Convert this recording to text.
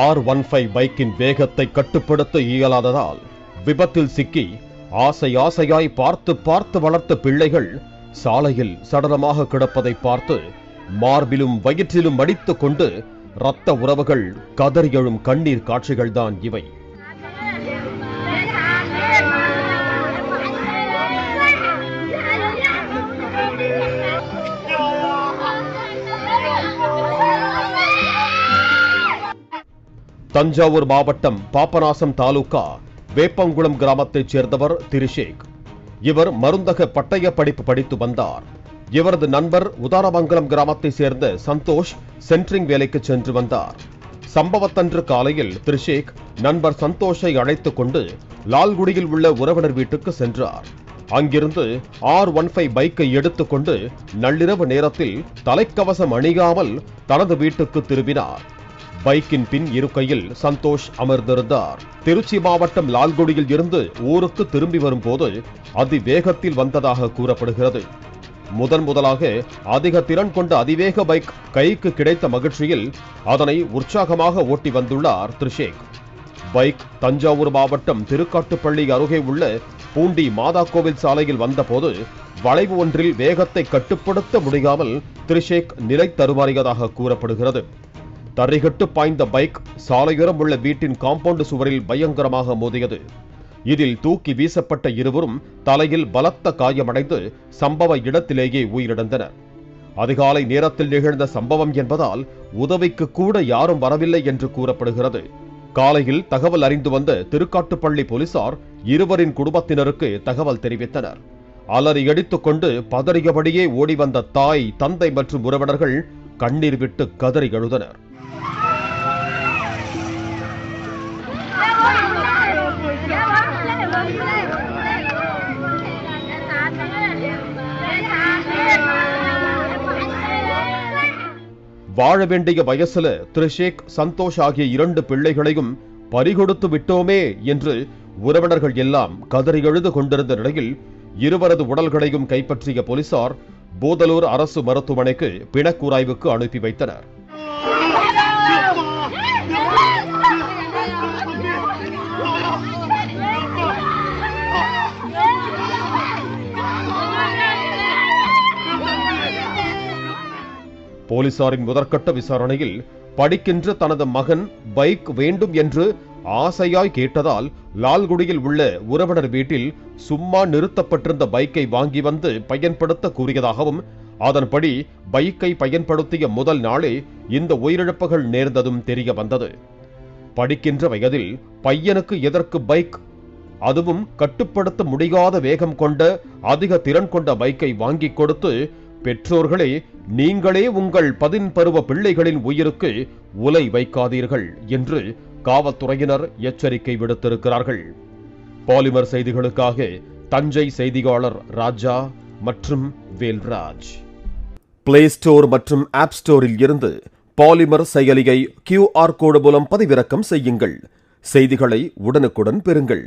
R15 பைக்கின் வேகத்தை கட்டுப்படுத்த இயலாததால் விபத்தில் சிக்கி ஆசையாய் பார்த்து வளர்த்த பிள்ளைகள் சாலையில் சடலமாக கிடப்பதை பார்த்து மார்பிலும் வயிற்றிலும் அடித்துக் கொண்டு இரத்த உறவுகள் கதறி எழும் கண்ணீர் காட்சிகள்தான் இவை. தஞ்சாவூர் மாவட்டம் பாபநாசம் தாலுகா வேப்பங்குளம் கிராமத்தைச் சேர்ந்தவர் திரிஷேக். இவர் மருந்தக பட்டய படிப்பு படித்து வந்தார். இவரது நண்பர் உதாரமங்கலம் கிராமத்தை சேர்ந்த சந்தோஷ் சென்ட்ரிங் வேலைக்கு சென்று வந்தார். சம்பவத்தன்று காலையில் திரிஷேக் நண்பர் சந்தோஷை அழைத்துக் கொண்டு லால்குடியில் உள்ள உறவினர் வீட்டுக்கு சென்றார். அங்கிருந்து R15 பைக்கை எடுத்துக்கொண்டு நள்ளிரவு நேரத்தில் தலைக்கவசம் அணியாமல் தனது வீட்டுக்கு திரும்பினார். பைக்கின் பின் இருக்கையில் சந்தோஷ் அமர்ந்திருந்தார். திருச்சி மாவட்டம் லால்குடியில் இருந்து ஊருக்கு திரும்பி வரும்போது அதிவேகத்தில் வந்ததாக கூறப்படுகிறது. முதலாக அதிக திறன் கொண்ட அதிவேக பைக் கைக்கு கிடைத்த மகிழ்ச்சியில் அதனை உற்சாகமாக ஓட்டி வந்துள்ளார் திரிஷேக். பைக் தஞ்சாவூர் மாவட்டம் திருக்காட்டுப்பள்ளி அருகே உள்ள பூண்டி மாதா கோவில் சாலையில் வந்தபோது வளைவு ஒன்றில் வேகத்தை கட்டுப்படுத்த முடியாமல் திரிஷேக் நிலை தருமாறியதாக கூறப்படுகிறது. தரைகட்டு பாய்ந்த பைக் சாலையோரம் உள்ள வீட்டின் காம்பவுண்ட் சுவரில் பயங்கரமாக மோதியது. இதில் தூக்கி வீசப்பட்ட இருவரும் தலையில் பலத்த காயமடைந்து சம்பவ இடத்திலேயே உயிரிழந்தனர். அதிகாலை நேரத்தில் நிகழ்ந்த சம்பவம் என்பதால் உதவிக்கு கூட யாரும் வரவில்லை என்று கூறப்படுகிறது. காலையில் தகவல் அறிந்து வந்த திருக்காட்டுப்பள்ளி போலீசார் இருவரின் குடும்பத்தினருக்கு தகவல் தெரிவித்தனர். அலறி அடித்துக் கொண்டு பதறியபடியே ஓடி வந்த தாய், தந்தை மற்றும் உறவினர்கள் கண்ணீர் விட்டு கதறி எழுதனர். வாழ வேண்டிய வயசுல திரிஷேக், சந்தோஷ் ஆகிய 2 பிள்ளைகளையும் பறிகொடுத்து விட்டோமே என்று உறவினர்கள் எல்லாம் கதறி எழுது கொண்டிருந்த நிலையில் இருவரது உடல்களையும் கைப்பற்றிய போலீசார் போதலூர் அரசு மருத்துவமனைக்கு பிணக்கூராய்வுக்கு அனுப்பி வைத்தனர். போலீசாரின் முதற்கட்ட விசாரணையில் படிக்கின்ற தனது மகன் பைக் வேண்டும் என்று ஆசையாய் கேட்டதால் லால்குடியில் உள்ள உறவினர் வீட்டில் சும்மா நிறுத்தப்பட்டிருந்த பைக்கை வாங்கி வந்து பயன்படுத்த கூறியதாகவும், அதன்படி பைக்கை பயன்படுத்திய முதல் நாளே இந்த உயிரிழப்புகள் நேர்ந்ததும் தெரிய வந்தது. படிக்கின்ற வயதில் பையனுக்கு எதற்கு பைக், அதுவும் கட்டுப்படுத்த முடியாத வேகம் கொண்ட அதிக திறன் கொண்ட பைக்கை வாங்கி கொடுத்து பெற்றோர்களே நீங்களே உங்கள் 10 பருவ பிள்ளைகளின் உயிருக்கு உலை வைக்காதீர்கள் என்று காவல்துறையினர் எச்சரிக்கை விடுத்திருக்கிறார்கள். பாலிமர் செய்திகளுக்காக தஞ்சை செய்தியாளர் ராஜா மற்றும் வேல்ராஜ். பிளே ஸ்டோர் மற்றும் ஆப் ஸ்டோரில் இருந்து பாலிமர் செயலியை QR கோடு மூலம் பதிவிறக்கம் செய்யுங்கள். செய்திகளை உடனுக்குடன் பெறுங்கள்.